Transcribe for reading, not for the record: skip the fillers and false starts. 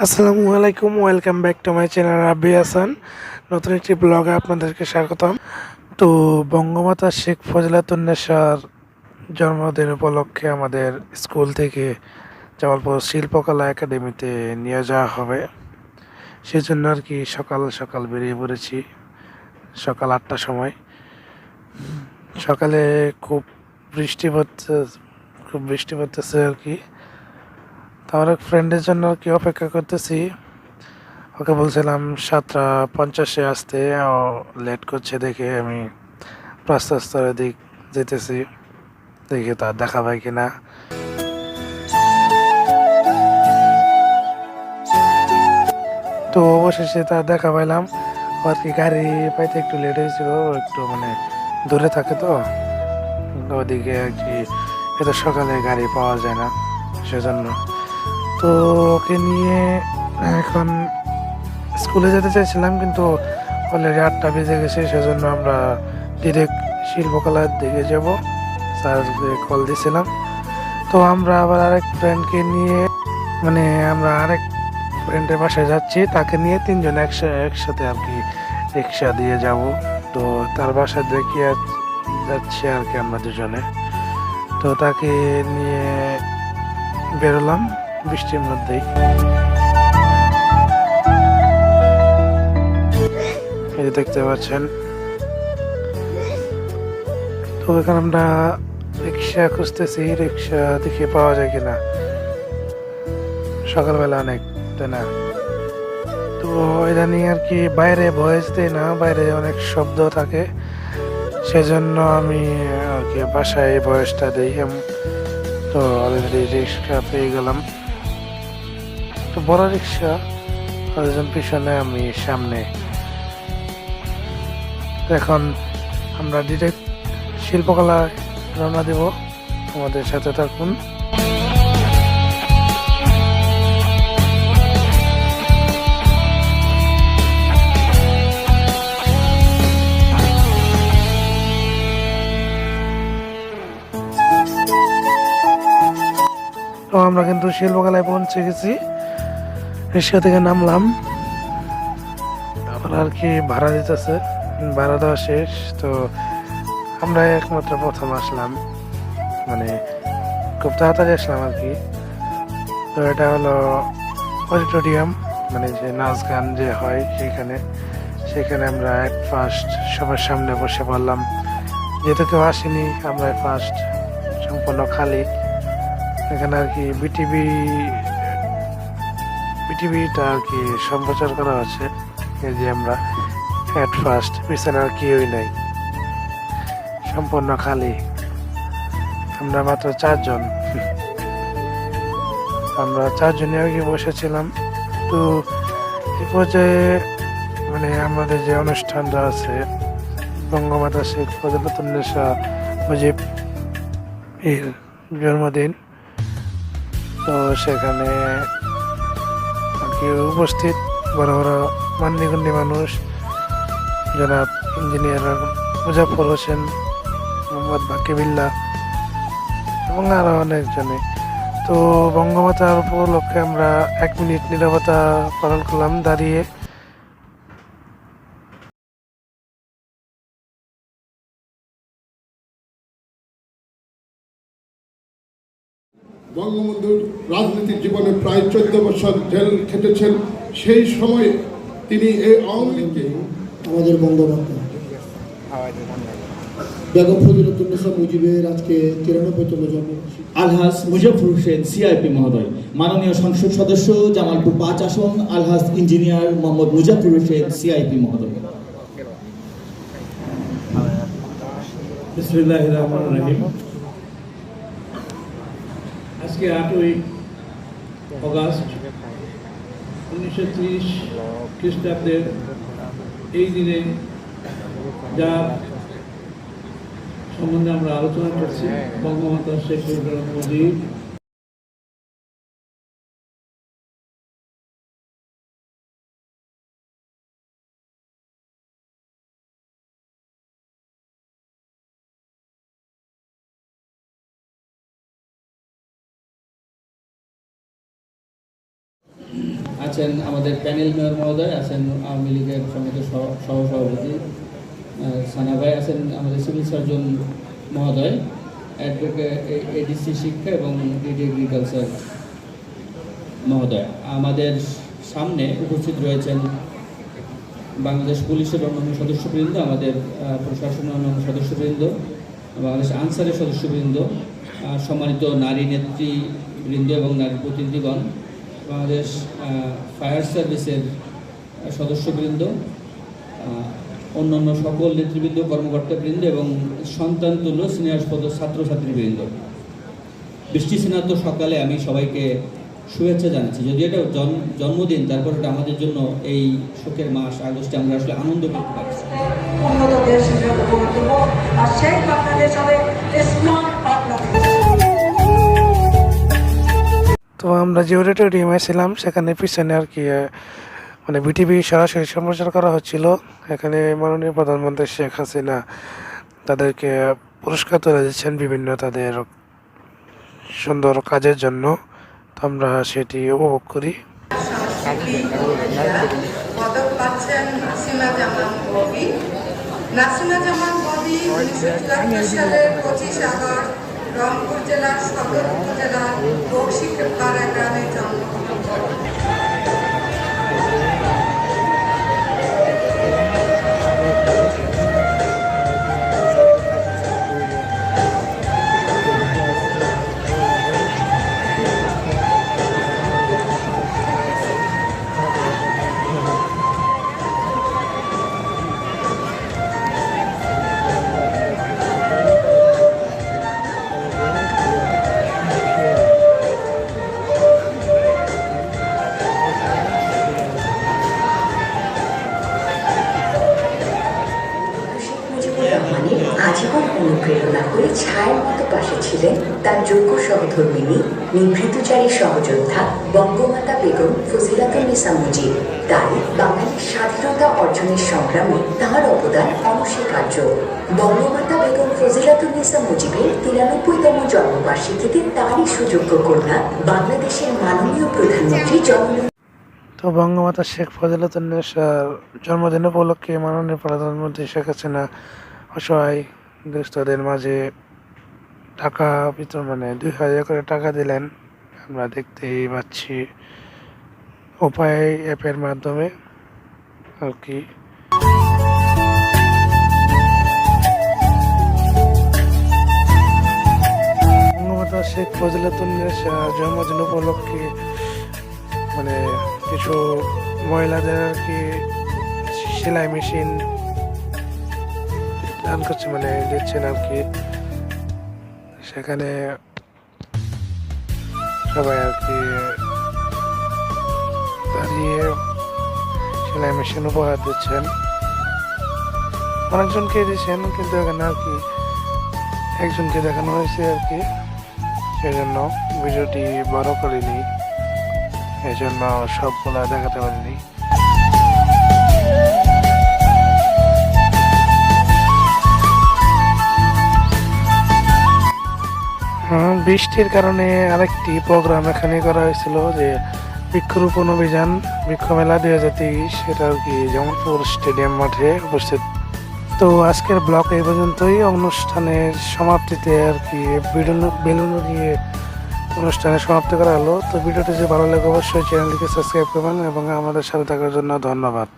আসসালামু আলাইকুম, welcome back to my channel Rabbi Hasan. নতুন একটি ব্লগে আপনাদেরকে স্বাগতম। তো বঙ্গমাতা শেখ ফজিলাতুন্নেসার জন্মদিন উপলক্ষে আমাদের স্কুল থেকে জামালপুর শিল্পকলা একাডেমিতে নিয়ে যাওয়া হবে। সেজন্য আর কি সকাল সকাল বেরিয়ে পড়েছি, সকাল 8টার সময়। সকালে খুব বৃষ্টি পড়তে বৃষ্টি পড়তেছে আর কি। তো আমার এক ফ্রেন্ডের জন্য আর কি অপেক্ষা করতেছি। ওকে বলছিলাম 7:50-এ আসতে, ও লেট করছে দেখে আমি প্রস্তাবের দিক যেতেছি, দেখি তার দেখা পাই কিনা। তো অবশেষে তার দেখা পাইলাম। ও আর কি গাড়ি পাইতে একটু লেট হয়েছিল, ও একটু মানে দূরে থাকে তো ওদিকে আর কি, এত সকালে গাড়ি পাওয়া যায় না সেজন্য। তো ওকে নিয়ে এখন স্কুলে যেতে চাইছিলাম, কিন্তু অলরেডি 8টা বেজে গেছে, সেজন্য আমরা ডিরেক্ট শিল্পকলার দিকে যাব। স্যারকে কল দিয়েছিলাম। তো আমরা আবার আরেক ফ্রেন্ডকে নিয়ে, মানে আমরা আরেক ফ্রেন্ডের বাসায় যাচ্ছি, তাকে নিয়ে তিনজন একসাথে আর কি রিক্সা দিয়ে যাব। তো তার বাসা দেখিয়ে যাচ্ছি আর কি আমরা দুজনে। তো তাকে নিয়ে বেরোলাম বৃষ্টির মধ্যেই। এই যে দেখতে পাচ্ছেন। তো এখানে আমরা রিক্সা খুঁজতেছি, রিক্সা দেখে পাওয়া যায় কিনা। সকালবেলা অনেক, তাই না? তো ইদানিং আর কি বাইরে ভয়েস দেয় না, বাইরে অনেক শব্দ থাকে, সেজন্য আমি আর কি বাসায় ভয়েসটা দিই। তো অলরেডি রিক্সা পেয়ে গেলাম, তো বড় রিক্সা, একজন পিছনে আমি সামনে। তো এখন আমরা ডিরেক্ট শিল্পকলায় রওনা দেব, আমাদের সাথে থাকুন। তো আমরা কিন্তু শিল্পকলায় পৌঁছে গেছি, রিক্সা থেকে নামলাম। আবার আর কি ভাড়া দিতেছে, ভাড়া দেওয়া শেষ। তো আমরা একমাত্র প্রথম আসলাম, মানে খুব তাড়াতাড়ি আসলাম আর কি। তো এটা হলো অডিটোরিয়াম, মানে যে নাচ গান যে হয় সেখানে। সেখানে আমরা ফার্স্ট সবার সামনে বসে পড়লাম, যেহেতু কেউ আসেনি, আমরা ফার্স্ট সম্পূর্ণ খালি। এখানে আর কি বিটিভিটা আর কি সম্প্রচার করা হচ্ছে। এই যে আমরা এট ফার্স্ট, পিছনে আর কেউই নাই, সম্পূর্ণ খালি। আমরা মাত্র 4 জন, আমরা 4 জনই আগে বসেছিলাম। তো এই পর্যায়ে মানে আমাদের যে অনুষ্ঠানটা আছে, বঙ্গমাতা শেখ ফজিলাতুন্নেসা মুজিব এর জন্মদিন, তো সেখানে আর কি উপস্থিত বড় বড় মান্যগণ্য মানুষ, জনাব ইঞ্জিনিয়ার মুজাফর হোসেন, মোহাম্মদ বাকিবিল্লাহ এবং আরো অনেকজনে। তো বঙ্গমাতার উপলক্ষে আমরা 1 মিনিট নীরবতা পালন করলাম দাঁড়িয়ে। বঙ্গবন্ধুর রাজনৈতিক জীবনে প্রায় 14 বছর জেল খেটেছেন। সেই সময়ে তিনি এই আওয়ামী লীগকে, আমাদের বঙ্গমাতা বেগম ফজিলাতুন্নেসা মুজিবের আজকে 93তম জন্মবার্ষিকী। আলহাজ মুজাফর হোসেন সিআইপি মহোদয়, মাননীয় সংসদ সদস্য জামালপুর 5 আসন আলহাজ ইঞ্জিনিয়ার মোহাম্মদ মুজাফর হোসেন সিআইপি মহোদয়। বিসমিল্লাহির রহমানির রহিম। আজকে 8ই অগাস্ট 1930 খ্রিস্টাব্দের এই দিনে যা সম্বন্ধে আমরা আলোচনা করছি, বঙ্গমাতা শেখ মুজিবুর মুজিব আছেন আমাদের প্যানেল মেয়র মহোদয়, আছেন আওয়ামী লীগের সমিত সহসভাপতি সানা ভাই, আছেন আমাদের সিভিল সার্জন মহোদয়, অ্যাডভোকেট এডিসি শিক্ষা এবং ডিডি এগ্রিকালচার মহোদয়। আমাদের সামনে উপস্থিত রয়েছেন বাংলাদেশ পুলিশের অন্যান্য সদস্যবৃন্দ, আমাদের প্রশাসনের অন্যান্য সদস্যবৃন্দ, বাংলাদেশ আনসারের সদস্যবৃন্দ, সম্মানিত নারী নেতৃবৃন্দ এবং নারী প্রতিনিধিগণ, বাংলাদেশ ফায়ার সার্ভিসের সদস্যবৃন্দ, অন্যান্য সকল নেতৃবৃন্দ, কর্মকর্তাবৃন্দ এবং সন্তান তুল্য সিনিয়র ছাত্রছাত্রীবৃন্দ। বৃষ্টি স্নাত সকালে আমি সবাইকে শুভেচ্ছা জানাচ্ছি। যদি এটা জন্মদিন, তারপর এটা আমাদের জন্য এই শোকের মাস আগস্টে আমরা আসলে আনন্দ করতে পারছি। উন্নত দেশ হিসেবে গড়ে তুলব, আর সেই বাংলাদেশ হবে স্মার্ট বাংলাদেশ। তো আমরা যে অডিটোরিয়ামে ছিলাম সেখানে পিছনে আর কি মানে বিটিভি সরাসরি সম্প্রচার করা হচ্ছিল। এখানে মাননীয় প্রধানমন্ত্রী শেখ হাসিনা তাদেরকে পুরস্কার তুলে দিচ্ছেন বিভিন্ন তাদের সুন্দর কাজের জন্য। তো আমরা সেটি উপভোগ করি। পদক পাচ্ছেন নাসিমা জামান ববি। নাসিমা জামান ববি 1974 সালের 25 আগস্ট রংপুর জেলার সদর উপজেলার বক্সিপাড়া গ্রামে জন্মগ্রহণ করেন। আজীবন অনুপ্রেরণা করে ছায়ের মতো পাশে ছিলেন তার যোগ্য সহধর্মিণী, নিভৃতচারী সহযোদ্ধা বঙ্গমাতা বেগম ফজিলাতুন্নেসা মুজিব। তাই বাঙালির স্বাধীনতা অর্জনের সংগ্রামে তাঁর অবদান অনস্বীকার্য। বঙ্গমাতা বেগম ফজিলাতুন্নেসা মুজিবের 93তম জন্মবার্ষিকীতে তাঁরই সুযোগ্য কন্যা বাংলাদেশের মাননীয় প্রধানমন্ত্রী তো বঙ্গমাতা শেখ ফজিলাতুন্নেসার জন্মদিন উপলক্ষে মাননীয় প্রধানমন্ত্রী শেখ হাসিনা অসহায় দুস্থদের মাঝে টাকা বিতরণ 2000 করে টাকা দিলেন। আমরা দেখতেই পাচ্ছি উপায় অ্যাপের মাধ্যমে আর কি। বঙ্গমাতা শেখ ফজিলাতুন্নেসার জন্মদিন উপলক্ষে কিছু মহিলাদের আর কি সেলাই মেশিন দান করছে, দিচ্ছেন আর কি। সেখানে সবাই আর কি দাঁড়িয়ে সেলাই মেশিন উপহার দিচ্ছেন। অনেকজনকে দিচ্ছেন, কিন্তু এখানে আর কি একজনকে দেখানো হয়েছে আর কি। সেই জন্য ভিডিওটি বড় করিনি, এই জন্য সবগুলা দেখাতে পারিনি। বৃষ্টির কারণে আরেকটি প্রোগ্রাম এখানে করা হয়েছিল, যে বৃক্ষরোপণ অভিযান বৃক্ষ মেলা 2023, সেটা আর কি জামালপুর স্টেডিয়াম মাঠে উপস্থিত। তো আজকের ব্লগ এই পর্যন্তই। অনুষ্ঠানের সমাপ্তিতে আর কি বেলুন দিয়ে অনুষ্ঠানের সমাপ্তি করা হলো। তো ভিডিওটি যদি ভালো লাগে অবশ্যই চ্যানেলটিকে সাবস্ক্রাইব করবেন এবং আমাদের সাথে থাকার জন্য ধন্যবাদ।